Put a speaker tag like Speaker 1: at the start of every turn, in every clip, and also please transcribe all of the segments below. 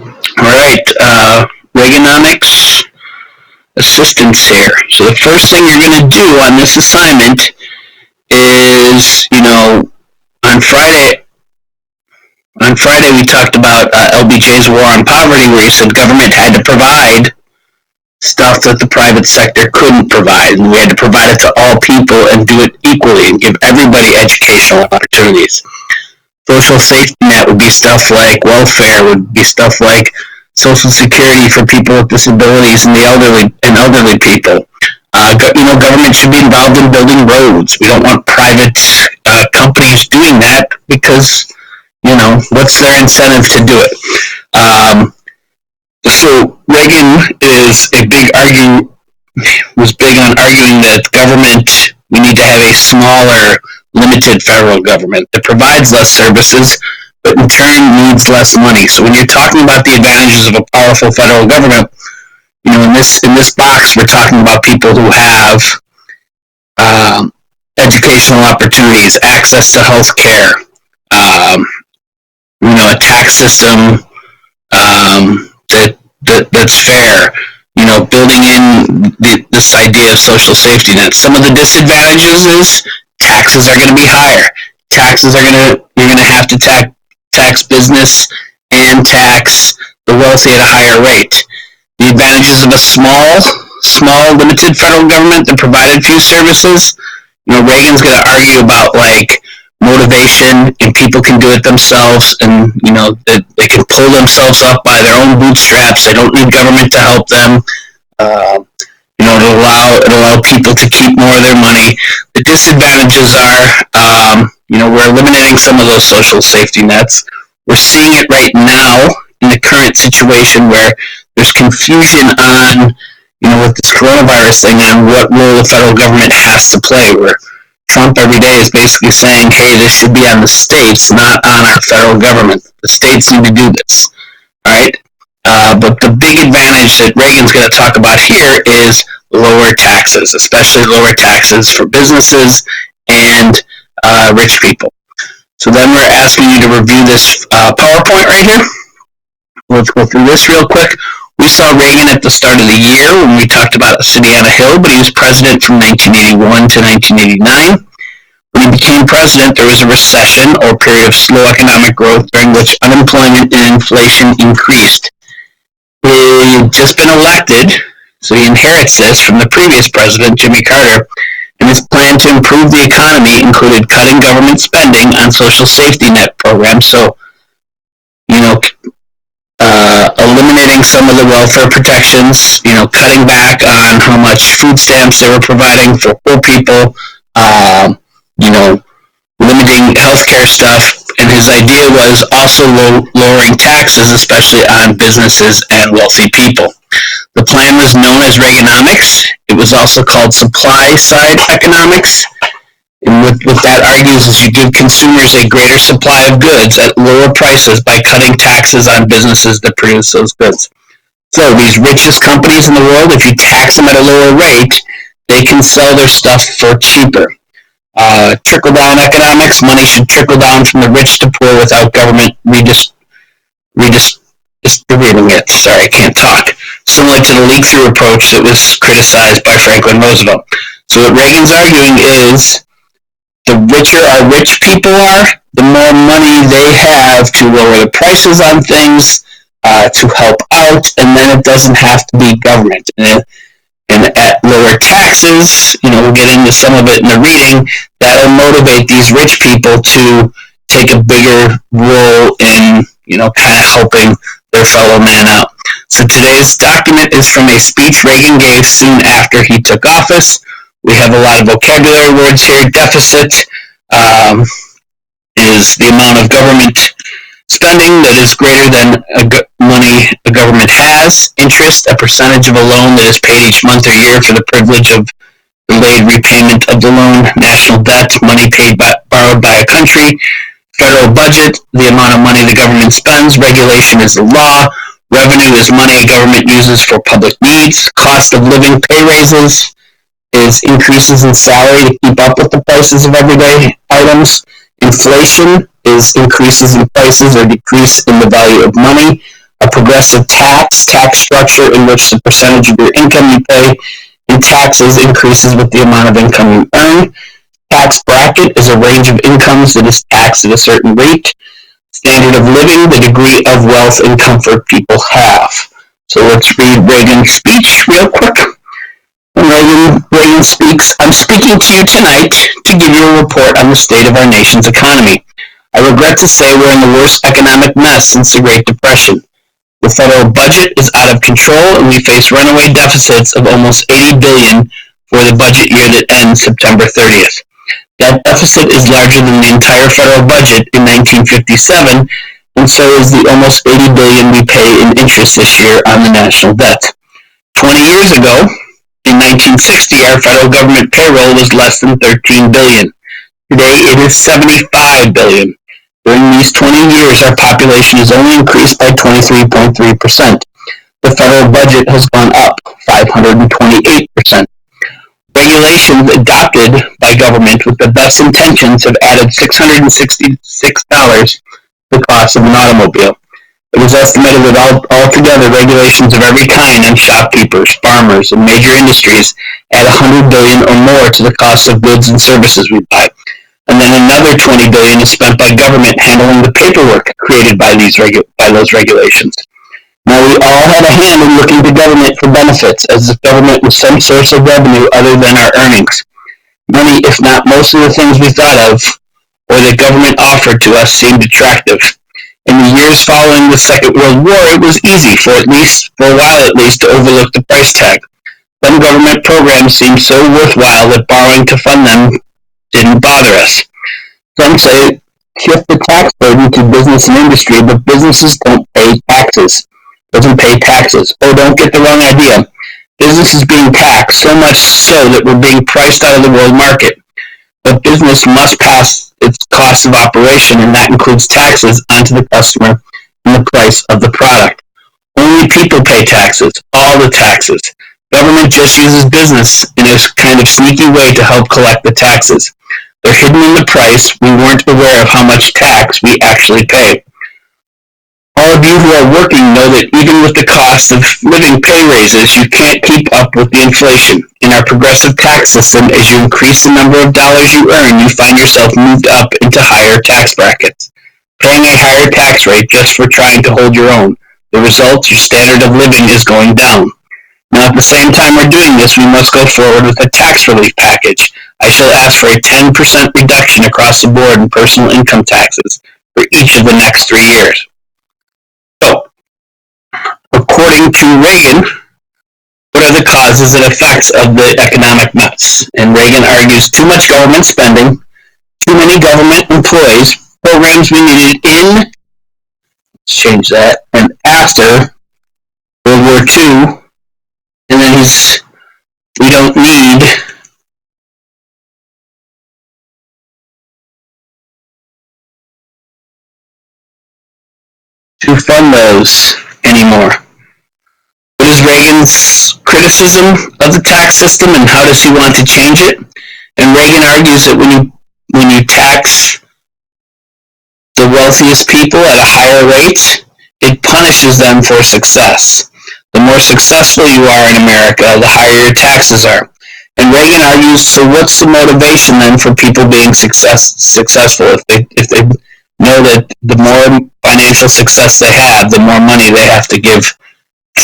Speaker 1: All right, Reaganomics assistance here. So the first thing you're going to do on this assignment is, on Friday, we talked about LBJ's war on poverty, where he said government had to provide stuff that the private sector couldn't provide, and we had to provide it to all people and do it equally and give everybody educational opportunities. Social safety net would be stuff like welfare, would be stuff like Social Security for people with disabilities and the elderly people. Government should be involved in building roads. We don't want private companies doing that because, what's their incentive to do it? So Reagan was big on arguing that government, we need to have a smaller, limited federal government that provides less services, but in turn needs less money. So when you're talking about the advantages of a powerful federal government, in this box, we're talking about people who have educational opportunities, access to health care, a tax system that's fair, building in this idea of social safety net. Some of the disadvantages is taxes are going to be higher. You're going to have to tax business and tax the wealthy at a higher rate. The advantages of a small, limited federal government that provided few services, Reagan's going to argue about motivation, and people can do it themselves, and that they can pull themselves up by their own bootstraps. They don't need government to help them. It'll allow people to keep more of their money. The disadvantages are, we're eliminating some of those social safety nets. We're seeing it right now in the current situation where there's confusion on, with this coronavirus thing, on what role the federal government has to play, where Trump every day is basically saying, hey, this should be on the states, not on our federal government. The states need to do this. All right? But the big advantage that Reagan's going to talk about here is lower taxes, especially lower taxes for businesses and rich people. So then we're asking you to review this PowerPoint right here. Let's go through this real quick. We saw Reagan at the start of the year when we talked about a city on a hill, but he was president from 1981 to 1989. When he became president, there was a recession or period of slow economic growth during which unemployment and inflation increased. He had just been elected, so he inherits this from the previous president, Jimmy Carter, and his plan to improve the economy included cutting government spending on social safety net programs, so, eliminating some of the welfare protections, cutting back on how much food stamps they were providing for poor people, limiting healthcare stuff, and his idea was also lowering taxes, especially on businesses and wealthy people. The plan was known as Reaganomics. It was also called supply-side economics. And what that argues is you give consumers a greater supply of goods at lower prices by cutting taxes on businesses that produce those goods. So these richest companies in the world, if you tax them at a lower rate, they can sell their stuff for cheaper. Trickle-down economics, money should trickle down from the rich to poor without government redistributing it. Sorry, I can't talk. Similar to the leak-through approach that was criticized by Franklin Roosevelt. So what Reagan's arguing is the richer our rich people are, the more money they have to lower the prices on things, to help out, and then it doesn't have to be government. And at lower taxes, we'll get into some of it in the reading, that'll motivate these rich people to take a bigger role in, kind of helping their fellow man out. So today's document is from a speech Reagan gave soon after he took office. We have a lot of vocabulary words here. Deficit is the amount of government spending that is greater than money a government has. Interest, a percentage of a loan that is paid each month or year for the privilege of delayed repayment of the loan. National debt, money borrowed by a country. Federal budget, the amount of money the government spends. Regulation is the law. Revenue is money a government uses for public needs. Cost of living, pay raises, is increases in salary to keep up with the prices of everyday items. Inflation is increases in prices or decrease in the value of money. a progressive tax structure in which the percentage of your income you pay in taxes increases with the amount of income you earn. Tax bracket is a range of incomes that is taxed at a certain rate. Standard of living, the degree of wealth and comfort people have. So let's read Reagan's speech real quick. Reagan speaks, I'm speaking to you tonight to give you a report on the state of our nation's economy. I regret to say we're in the worst economic mess since the Great Depression. The federal budget is out of control and we face runaway deficits of almost $80 billion for the budget year that ends September 30th. That deficit is larger than the entire federal budget in 1957, and so is the almost $80 billion we pay in interest this year on the national debt. 20 years ago, in 1960, our federal government payroll was less than $13 billion. Today, it is $75 billion. During these 20 years, our population has only increased by 23.3%. The federal budget has gone up 528%. Regulations adopted by government with the best intentions have added $666 to the cost of an automobile. It is estimated that altogether regulations of every kind on shopkeepers, farmers, and major industries add $100 billion or more to the cost of goods and services we buy. And then another $20 billion is spent by government handling the paperwork created by those regulations. Now, we all have a hand in looking to government for benefits, as if government was some source of revenue other than our earnings. Many, if not most of the things we thought of, or that government offered to us, seemed attractive. In the years following the Second World War, it was easy, for a while at least, to overlook the price tag. Some government programs seemed so worthwhile that borrowing to fund them didn't bother us. Some say shift the tax burden to business and industry, but businesses don't pay taxes. Oh, don't get the wrong idea. Business is being taxed, so much so that we're being priced out of the world market. But business must pass its cost of operation, and that includes taxes onto the customer and the price of the product. Only people pay taxes, all the taxes. Government just uses business in a kind of sneaky way to help collect the taxes. They're hidden in the price. We weren't aware of how much tax we actually pay. All of you who are working know that even with the cost of living pay raises, you can't keep up with the inflation. In our progressive tax system, as you increase the number of dollars you earn, you find yourself moved up into higher tax brackets, paying a higher tax rate just for trying to hold your own. The result, your standard of living is going down. Now, at the same time we're doing this, we must go forward with a tax relief package. I shall ask for a 10% reduction across the board in personal income taxes for each of the next 3 years. So, according to Reagan, what are the causes and effects of the economic mess? And Reagan argues too much government spending, too many government employees, programs we needed in, let's change that, and after World War II, and then we don't need to fund those anymore. What is Reagan's criticism of the tax system, and how does he want to change it? And Reagan argues that when you tax the wealthiest people at a higher rate, it punishes them for success. The more successful you are in America, the higher your taxes are. And Reagan argues, so what's the motivation then for people being successful? If they know that the more financial success they have, the more money they have to give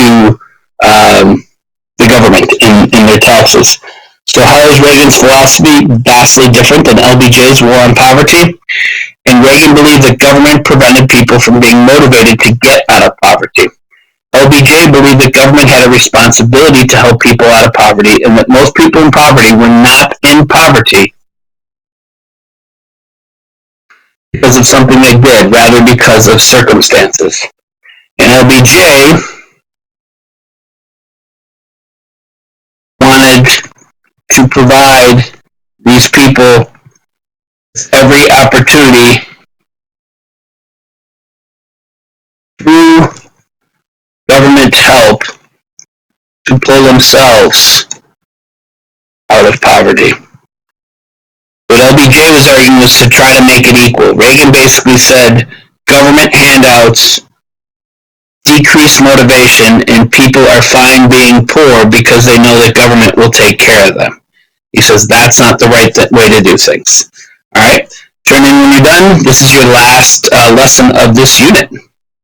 Speaker 1: to the government in their taxes. So how is Reagan's philosophy vastly different than LBJ's war on poverty? And Reagan believed that government prevented people from being motivated to get out of poverty. LBJ believed that government had a responsibility to help people out of poverty, and that most people in poverty were not in poverty because of something they did, rather because of circumstances. And LBJ wanted to provide these people every opportunity through government help to pull themselves out of poverty. What LBJ was arguing was to try to make it equal. Reagan basically said government handouts decreased motivation, and people are fine being poor because they know that government will take care of them. He says that's not the right way to do things. All right, turn in when you're done. This is your last lesson of this unit.